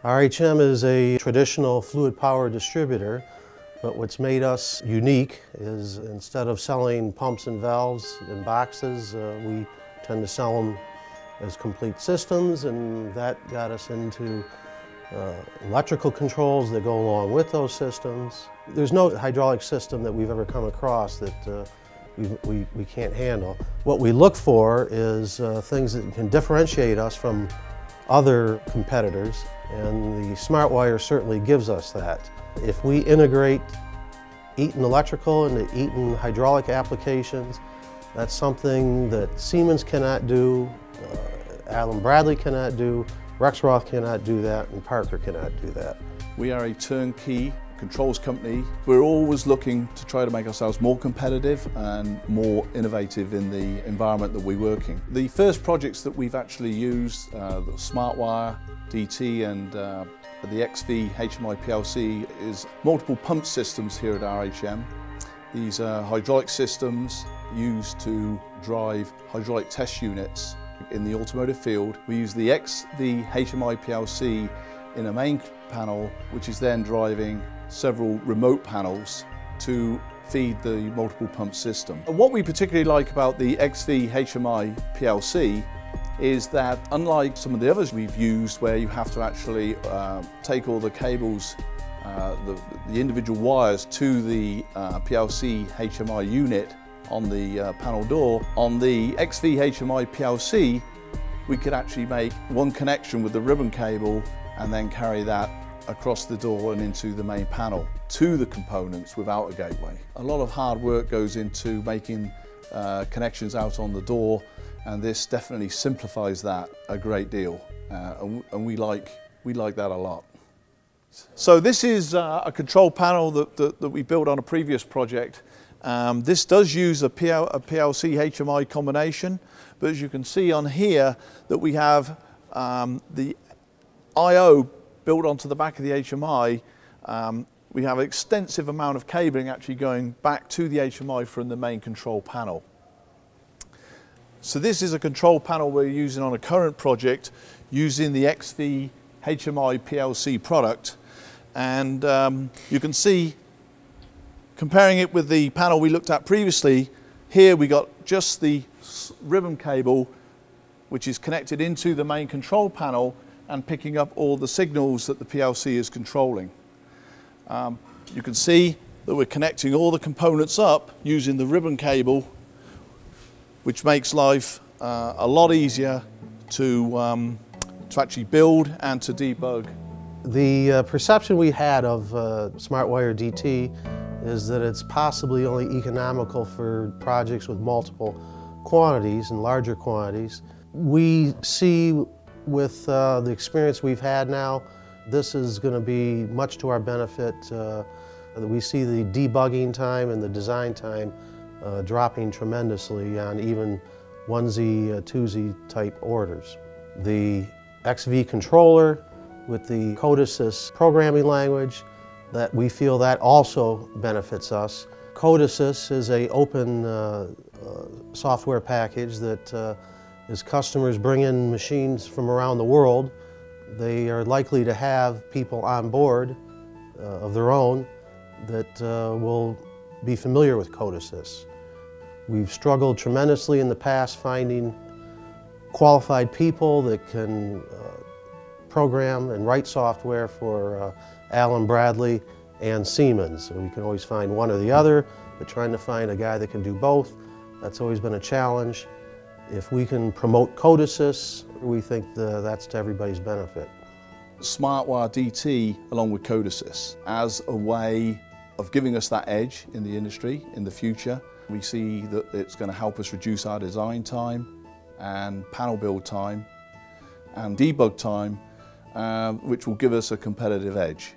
RHM is a traditional fluid power distributor, but what's made us unique is instead of selling pumps and valves in boxes, we tend to sell them as complete systems, and that got us into electrical controls that go along with those systems. There's no hydraulic system that we've ever come across that we can't handle. What we look for is things that can differentiate us from other competitors, and the smartwire certainly gives us that. If we integrate Eaton electrical into Eaton hydraulic applications, that's something that Siemens cannot do, Allen Bradley cannot do, Rexroth cannot do that, and Parker cannot do that. We are a turnkey controls company. We're always looking to try to make ourselves more competitive and more innovative in the environment that we work in. The first projects that we've actually used, the smartwire, DT and the XV HMI PLC, is multiple pump systems here at RHM. These are hydraulic systems used to drive hydraulic test units in the automotive field. We use the XV HMI PLC in a main panel, which is then driving several remote panels to feed the multiple pump system. And what we particularly like about the XV HMI PLC is that, unlike some of the others we've used where you have to actually take all the cables, the individual wires to the PLC HMI unit on the panel door, on the XV HMI PLC we could actually make one connection with the ribbon cable and then carry that across the door and into the main panel to the components without a gateway. A lot of hard work goes into making connections out on the door, and this definitely simplifies that a great deal, and we like that a lot. So this is a control panel that we built on a previous project. This does use a PLC HMI combination, but as you can see on here that we have the I/O built onto the back of the HMI. We have an extensive amount of cabling actually going back to the HMI from the main control panel. So this is a control panel we're using on a current project using the XV HMI PLC product, and you can see, comparing it with the panel we looked at previously, here we got just the ribbon cable which is connected into the main control panel and picking up all the signals that the PLC is controlling. You can see that we're connecting all the components up using the ribbon cable, which makes life a lot easier to actually build and to debug. The perception we had of smartwire DT is that it's possibly only economical for projects with multiple quantities and larger quantities. We see with the experience we've had now, this is going to be much to our benefit. We see the debugging time and the design time dropping tremendously on even onesie, twosie type orders. The XV controller with the CodeAssist programming language, that we feel that also benefits us. CodeAssist is an open software package that as customers bring in machines from around the world, they are likely to have people on board of their own that will be familiar with CodeAssist. We've struggled tremendously in the past finding qualified people that can program and write software for Allen Bradley and Siemens. We can always find one or the other, but trying to find a guy that can do both, that's always been a challenge. If we can promote CodeAssist, we think that's to everybody's benefit. Smartwire DT along with CodeAssist as a way of giving us that edge in the industry in the future. We see that it's going to help us reduce our design time and panel build time and debug time, which will give us a competitive edge.